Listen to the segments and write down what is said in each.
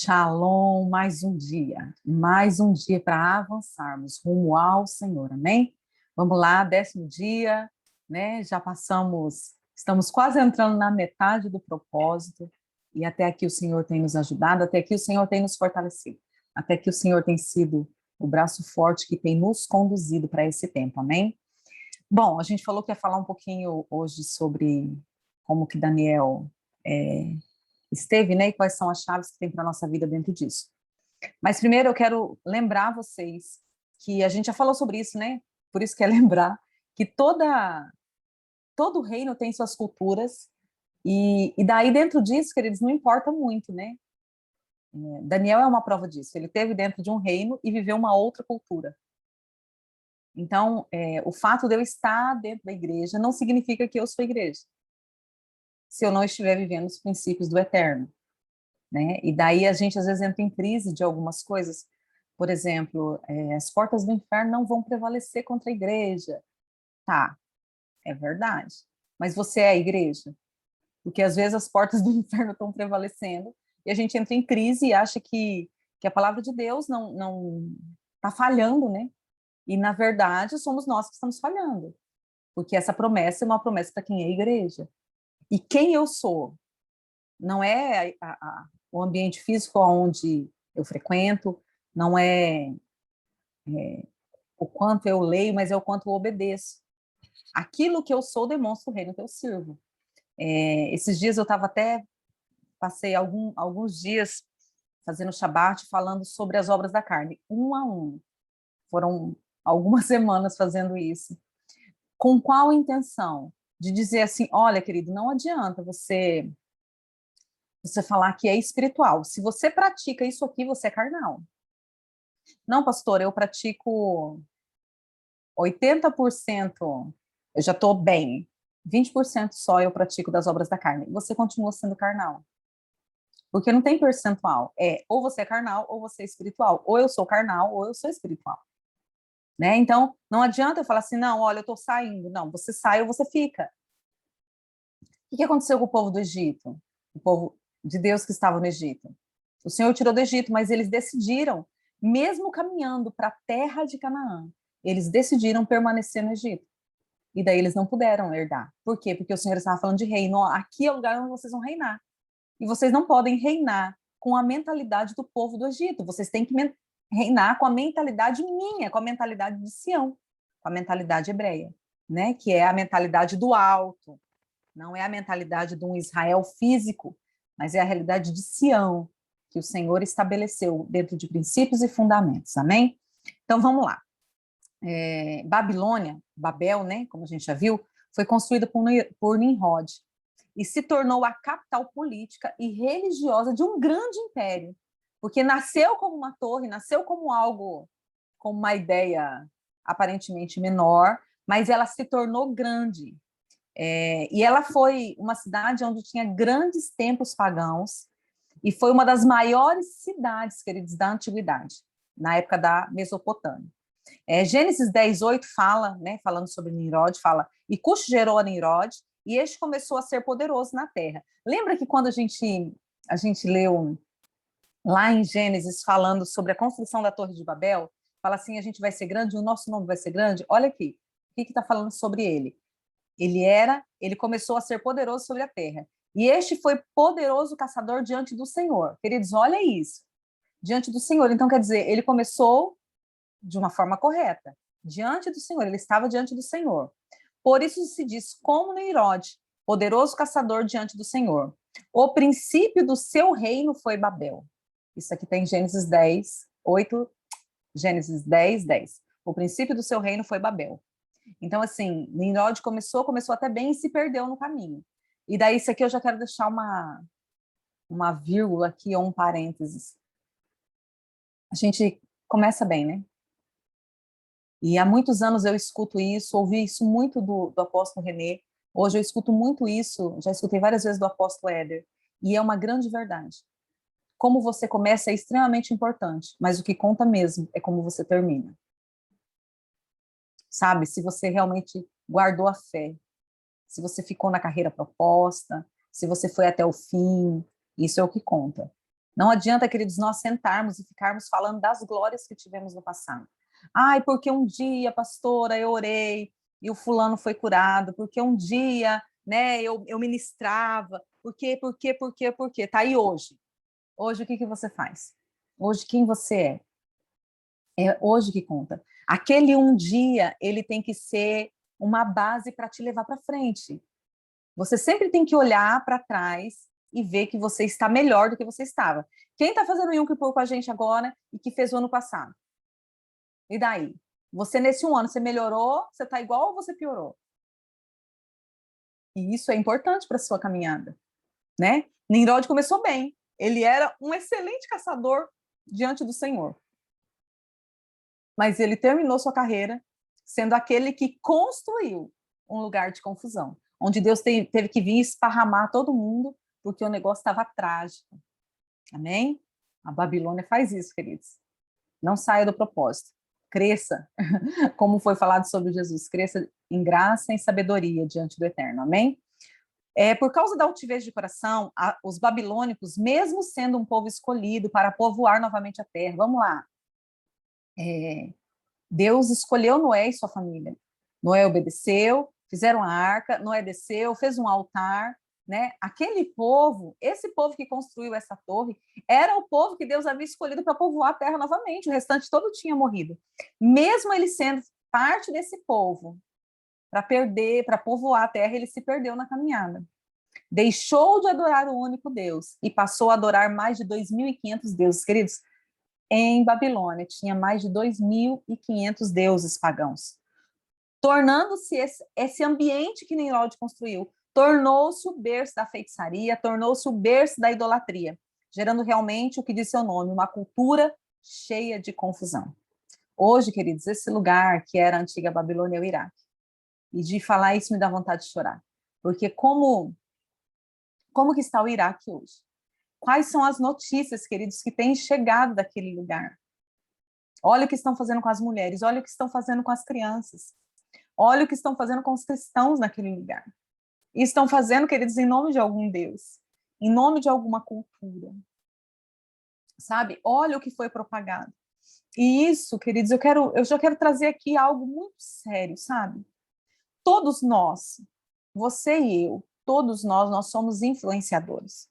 Shalom, mais um dia para avançarmos rumo ao Senhor, amém? Vamos lá, 10º dia, né? Já passamos, estamos quase entrando na metade do propósito, e até aqui o Senhor tem nos ajudado, até aqui o Senhor tem nos fortalecido, até aqui o Senhor tem sido o braço forte que tem nos conduzido para esse tempo, amém? Bom, a gente falou que ia falar um pouquinho hoje sobre como que Daniel esteve, né, e quais são as chaves que tem para a nossa vida dentro disso. Mas primeiro eu quero lembrar vocês que a gente já falou sobre isso, né? Por isso que é lembrar que todo reino tem suas culturas e daí dentro disso, queridos, não importa muito, né? Daniel é uma prova disso. Ele teve dentro de um reino e viveu uma outra cultura. Então, o fato de eu estar dentro da igreja não significa que eu sou igreja, se eu não estiver vivendo os princípios do eterno, né? E daí a gente às vezes entra em crise de algumas coisas. Por exemplo, as portas do inferno não vão prevalecer contra a igreja. Tá, é verdade. Mas você é a igreja? Porque às vezes as portas do inferno estão prevalecendo e a gente entra em crise e acha que a palavra de Deus não está falhando, né? E na verdade somos nós que estamos falhando. Porque essa promessa é uma promessa para quem é igreja. E quem eu sou? Não é o ambiente físico onde eu frequento, não é o quanto eu leio, mas é o quanto eu obedeço. Aquilo que eu sou demonstra o reino que eu sirvo. Esses dias eu estava passei alguns dias fazendo Shabat, falando sobre as obras da carne, um a um. Foram algumas semanas fazendo isso. Com qual intenção? De dizer assim, olha, querido, não adianta você falar que é espiritual. Se você pratica isso aqui, você é carnal. Não, pastor, eu pratico 80%, eu já estou bem. 20% só eu pratico das obras da carne. Você continua sendo carnal. Porque não tem percentual. Ou você é carnal ou você é espiritual. Ou eu sou carnal ou eu sou espiritual. Né? Então, não adianta eu falar assim, não, olha, eu estou saindo. Não, você sai ou você fica. O que aconteceu com o povo do Egito? O povo de Deus que estava no Egito? O Senhor tirou do Egito, mas eles decidiram, mesmo caminhando para a terra de Canaã, eles decidiram permanecer no Egito. E daí eles não puderam herdar. Por quê? Porque o Senhor estava falando de reino. Ó, aqui é o lugar onde vocês vão reinar. E vocês não podem reinar com a mentalidade do povo do Egito. Vocês têm que reinar com a mentalidade minha, com a mentalidade de Sião, com a mentalidade hebreia, né? Que é a mentalidade do alto. Não é a mentalidade de um Israel físico, mas é a realidade de Sião, que o Senhor estabeleceu dentro de princípios e fundamentos. Amém? Então vamos lá. Babilônia, Babel, né, como a gente já viu, foi construída por Nimrod e se tornou a capital política e religiosa de um grande império, porque nasceu como uma torre, nasceu como algo, como uma ideia aparentemente menor, mas ela se tornou grande. E ela foi uma cidade onde tinha grandes templos pagãos e foi uma das maiores cidades, queridos, da antiguidade, na época da Mesopotâmia. Gênesis 10:8 fala, né, falando sobre Nimrod, fala, e Cush gerou a Nimrod, e este começou a ser poderoso na terra. Lembra que quando a gente leu lá em Gênesis, falando sobre a construção da Torre de Babel, fala assim, a gente vai ser grande, o nosso nome vai ser grande? Olha aqui, o que está falando sobre ele? Ele começou a ser poderoso sobre a terra. E este foi poderoso caçador diante do Senhor. Queridos, olha isso. Diante do Senhor. Então, quer dizer, ele começou de uma forma correta. Diante do Senhor. Ele estava diante do Senhor. Por isso se diz como Nimrod, poderoso caçador diante do Senhor. O princípio do seu reino foi Babel. Isso aqui tem Gênesis 10:8. Gênesis 10:10. O princípio do seu reino foi Babel. Então, assim, Nimrod começou até bem e se perdeu no caminho. E daí, isso aqui eu já quero deixar uma vírgula aqui, ou um parênteses. A gente começa bem, né? E há muitos anos eu escuto isso, ouvi isso muito do apóstolo René. Hoje eu escuto muito isso, já escutei várias vezes do apóstolo Éder. E é uma grande verdade. Como você começa é extremamente importante, mas o que conta mesmo é como você termina. Sabe? Se você realmente guardou a fé, se você ficou na carreira proposta, se você foi até o fim, isso é o que conta. Não adianta, queridos, nós sentarmos e ficarmos falando das glórias que tivemos no passado. Ai, porque um dia, pastora, eu orei e o fulano foi curado, porque um dia, né, eu ministrava, por quê? Tá aí hoje. Hoje, o que você faz? Hoje, quem você é? É hoje que conta. Aquele um dia, ele tem que ser uma base para te levar para frente. Você sempre tem que olhar para trás e ver que você está melhor do que você estava. Quem está fazendo Yom Kippur com a gente agora e que fez o ano passado? E daí? Você, nesse um ano, você melhorou? Você está igual ou você piorou? E isso é importante para a sua caminhada, né? Nimrod começou bem. Ele era um excelente caçador diante do Senhor. Mas ele terminou sua carreira sendo aquele que construiu um lugar de confusão, onde Deus teve que vir esparramar todo mundo, porque o negócio estava trágico. Amém? A Babilônia faz isso, queridos. Não saia do propósito. Cresça, como foi falado sobre Jesus, cresça em graça e sabedoria diante do Eterno. Amém? Por causa da altivez de coração, os babilônicos, mesmo sendo um povo escolhido para povoar novamente a terra, vamos lá, Deus escolheu Noé e sua família. Noé obedeceu, fizeram a arca, Noé desceu, fez um altar, né? Aquele povo, esse povo que construiu essa torre, era o povo que Deus havia escolhido para povoar a terra novamente, o restante todo tinha morrido. Mesmo ele sendo parte desse povo, para povoar a terra, ele se perdeu na caminhada. Deixou de adorar o único Deus e passou a adorar mais de 2.500 deuses. Queridos, em Babilônia tinha mais de 2.500 deuses pagãos. Tornando-se esse ambiente que Nimrod construiu, tornou-se o berço da feitiçaria, tornou-se o berço da idolatria, gerando realmente o que diz seu nome, uma cultura cheia de confusão. Hoje, queridos, esse lugar que era a antiga Babilônia é o Iraque. E de falar isso me dá vontade de chorar. Porque como que está o Iraque hoje? Quais são as notícias, queridos, que têm chegado daquele lugar? Olha o que estão fazendo com as mulheres, olha o que estão fazendo com as crianças, olha o que estão fazendo com os cristãos naquele lugar. E estão fazendo, queridos, em nome de algum Deus, em nome de alguma cultura. Sabe? Olha o que foi propagado. E isso, queridos, eu já quero trazer aqui algo muito sério, sabe? Todos nós, você e eu, todos nós somos influenciadores.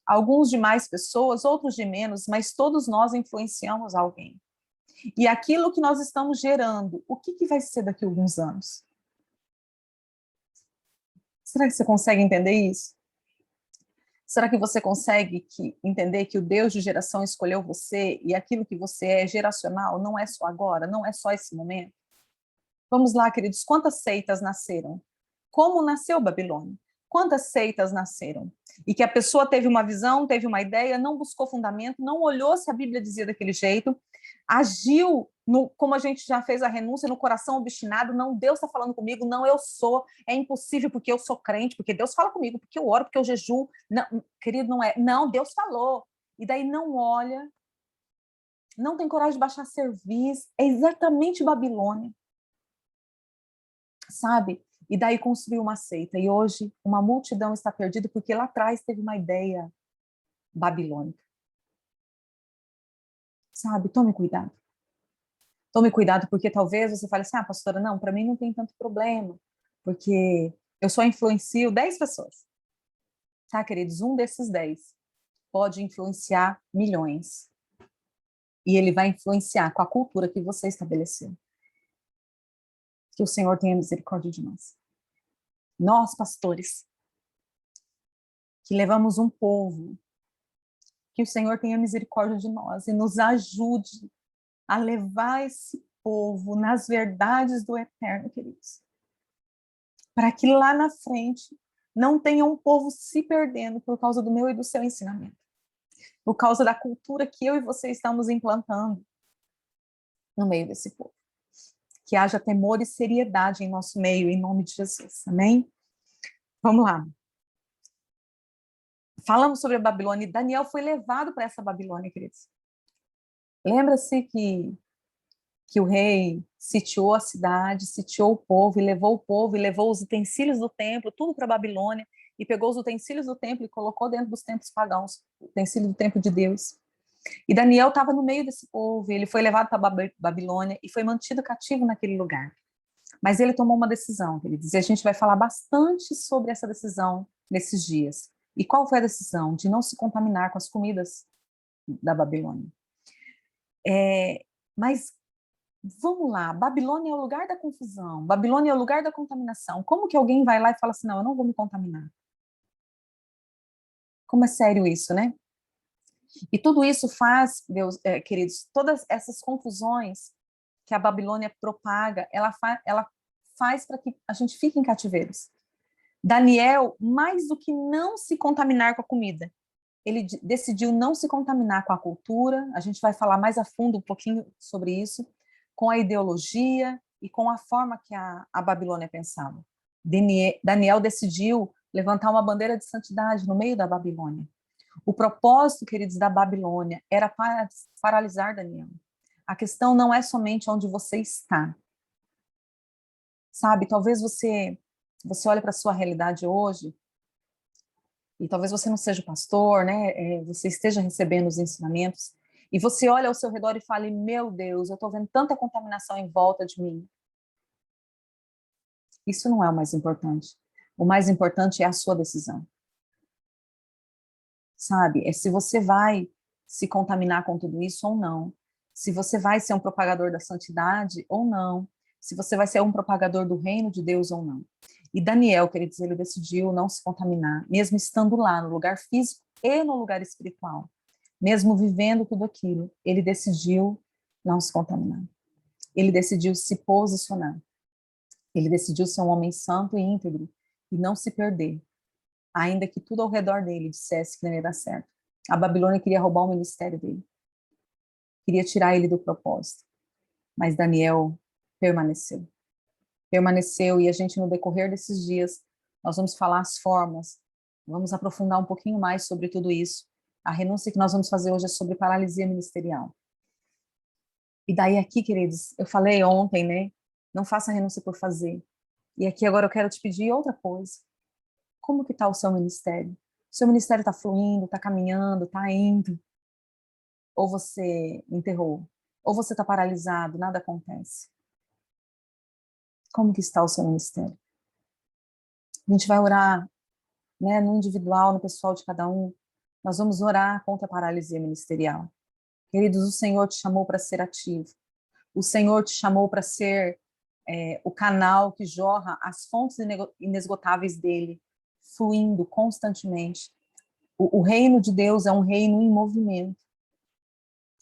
Alguns de mais pessoas, outros de menos, mas todos nós influenciamos alguém. E aquilo que nós estamos gerando, o que vai ser daqui a alguns anos? Será que você consegue entender isso? Será que você consegue entender que o Deus de geração escolheu você e aquilo que você é geracional não é só agora, não é só esse momento? Vamos lá, queridos, quantas seitas nasceram? Como nasceu Babilônia? Quantas seitas nasceram? E que a pessoa teve uma visão, teve uma ideia, não buscou fundamento, não olhou se a Bíblia dizia daquele jeito, agiu como a gente já fez a renúncia, no coração obstinado, não, Deus está falando comigo, não, eu sou, é impossível porque eu sou crente, porque Deus fala comigo, porque eu oro, porque eu jejuo. Não, querido, não é. Não, Deus falou. E daí não olha, não tem coragem de baixar serviço, é exatamente Babilônia. Sabe? E daí construiu uma seita. E hoje uma multidão está perdida porque lá atrás teve uma ideia babilônica. Sabe? Tome cuidado. Tome cuidado porque talvez você fale assim, pastora, não, para mim não tem tanto problema, porque eu só influencio 10 pessoas. Tá, queridos? Um desses 10 pode influenciar milhões. E ele vai influenciar com a cultura que você estabeleceu. Que o Senhor tenha misericórdia de nós. Nós, pastores, que levamos um povo, que o Senhor tenha misericórdia de nós e nos ajude a levar esse povo nas verdades do Eterno, queridos. Para que lá na frente não tenha um povo se perdendo por causa do meu e do seu ensinamento. Por causa da cultura que eu e você estamos implantando no meio desse povo. Que haja temor e seriedade em nosso meio, em nome de Jesus. Amém? Vamos lá. Falamos sobre a Babilônia e Daniel foi levado para essa Babilônia, queridos. Lembra-se que o rei sitiou a cidade, sitiou o povo e levou os utensílios do templo, tudo para a Babilônia, e pegou os utensílios do templo e colocou dentro dos templos pagãos, utensílio do templo de Deus. E Daniel estava no meio desse povo, ele foi levado para Babilônia e foi mantido cativo naquele lugar. Mas ele tomou uma decisão, ele dizia, a gente vai falar bastante sobre essa decisão nesses dias. E qual foi a decisão? De não se contaminar com as comidas da Babilônia. Mas vamos lá, Babilônia é o lugar da confusão, Babilônia é o lugar da contaminação. Como que alguém vai lá e fala assim, não, eu não vou me contaminar? Como é sério isso, né? E tudo isso faz, meus queridos, todas essas confusões que a Babilônia propaga, ela faz para que a gente fique em cativeiros. Daniel, mais do que não se contaminar com a comida, ele decidiu não se contaminar com a cultura, a gente vai falar mais a fundo um pouquinho sobre isso, com a ideologia e com a forma que a Babilônia pensava. Daniel decidiu levantar uma bandeira de santidade no meio da Babilônia. O propósito, queridos, da Babilônia era para paralisar Daniel. A questão não é somente onde você está. Sabe, talvez você olhe para a sua realidade hoje, e talvez você não seja pastor, né? Você esteja recebendo os ensinamentos, e você olha ao seu redor e fale, meu Deus, eu estou vendo tanta contaminação em volta de mim. Isso não é o mais importante. O mais importante é a sua decisão. Sabe? É se você vai se contaminar com tudo isso ou não. Se você vai ser um propagador da santidade ou não. Se você vai ser um propagador do reino de Deus ou não. E Daniel, queridos, ele decidiu não se contaminar, mesmo estando lá, no lugar físico e no lugar espiritual. Mesmo vivendo tudo aquilo, ele decidiu não se contaminar. Ele decidiu se posicionar. Ele decidiu ser um homem santo e íntegro e não se perder, ainda que tudo ao redor dele dissesse que não ia dar certo. A Babilônia queria roubar o ministério dele, queria tirar ele do propósito, mas Daniel permaneceu. Permaneceu, e a gente, no decorrer desses dias, nós vamos falar as formas, vamos aprofundar um pouquinho mais sobre tudo isso. A renúncia que nós vamos fazer hoje é sobre paralisia ministerial. E daí aqui, queridos, eu falei ontem, né? Não faça renúncia por fazer. E aqui agora eu quero te pedir outra coisa. Como que está o seu ministério? O seu ministério está fluindo, está caminhando, está indo? Ou você enterrou? Ou você está paralisado, nada acontece? Como que está o seu ministério? A gente vai orar, né, no individual, no pessoal de cada um. Nós vamos orar contra a paralisia ministerial. Queridos, o Senhor te chamou para ser ativo. O Senhor te chamou para ser o canal que jorra as fontes inesgotáveis dele, fluindo constantemente. O reino de Deus é um reino em movimento.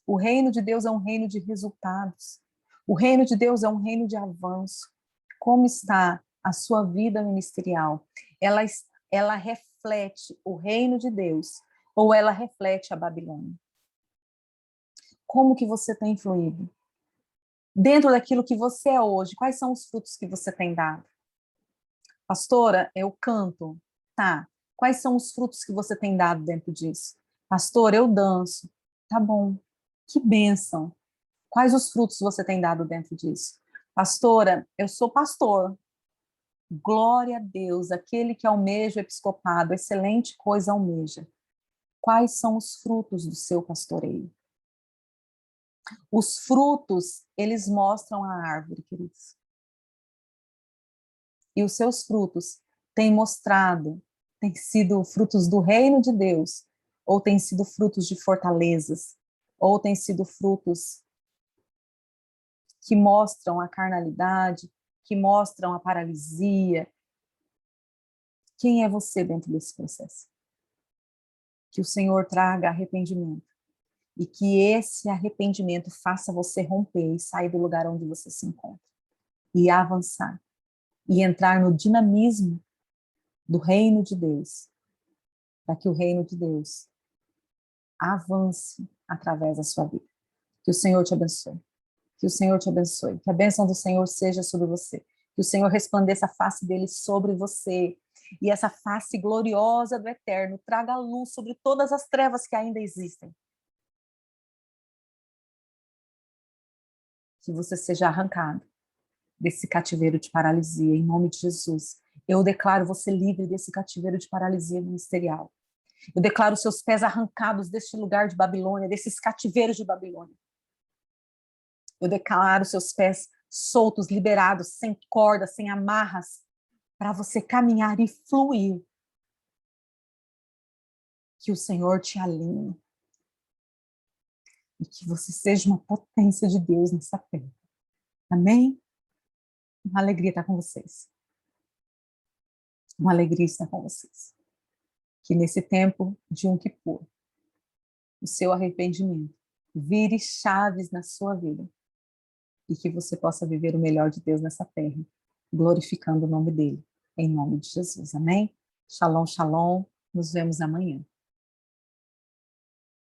O reino de Deus é um reino de resultados. O reino de Deus é um reino de avanço. Como está a sua vida ministerial? Ela reflete o reino de Deus ou ela reflete a Babilônia? Como que você tem fluído? Dentro daquilo que você é hoje, quais são os frutos que você tem dado? Pastora, eu canto. Tá. Quais são os frutos que você tem dado dentro disso? Pastor, eu danço. Tá bom. Que bênção. Quais os frutos você tem dado dentro disso? Pastora, eu sou pastor. Glória a Deus, aquele que almeja o episcopado, excelente coisa almeja. Quais são os frutos do seu pastoreio? Os frutos, eles mostram a árvore, queridos. E os seus frutos têm mostrado, têm sido frutos do reino de Deus, ou têm sido frutos de fortalezas, ou têm sido frutos que mostram a carnalidade, que mostram a paralisia. Quem é você dentro desse processo? Que o Senhor traga arrependimento e que esse arrependimento faça você romper e sair do lugar onde você se encontra e avançar e entrar no dinamismo do reino de Deus, para que o reino de Deus avance através da sua vida. Que o Senhor te abençoe. Que o Senhor te abençoe. Que a bênção do Senhor seja sobre você. Que o Senhor resplandeça a face dele sobre você. E essa face gloriosa do Eterno traga luz sobre todas as trevas que ainda existem. Que você seja arrancado desse cativeiro de paralisia, em nome de Jesus. Eu declaro você livre desse cativeiro de paralisia ministerial. Eu declaro seus pés arrancados deste lugar de Babilônia, desses cativeiros de Babilônia. Eu declaro seus pés soltos, liberados, sem cordas, sem amarras, para você caminhar e fluir. Que o Senhor te alinhe. E que você seja uma potência de Deus nessa terra. Amém? Uma alegria estar com vocês. Uma alegria estar com vocês. Que nesse tempo de Yom Kippur, o seu arrependimento vire chaves na sua vida e que você possa viver o melhor de Deus nessa terra, glorificando o nome dele, em nome de Jesus. Amém? Shalom, shalom. Nos vemos amanhã.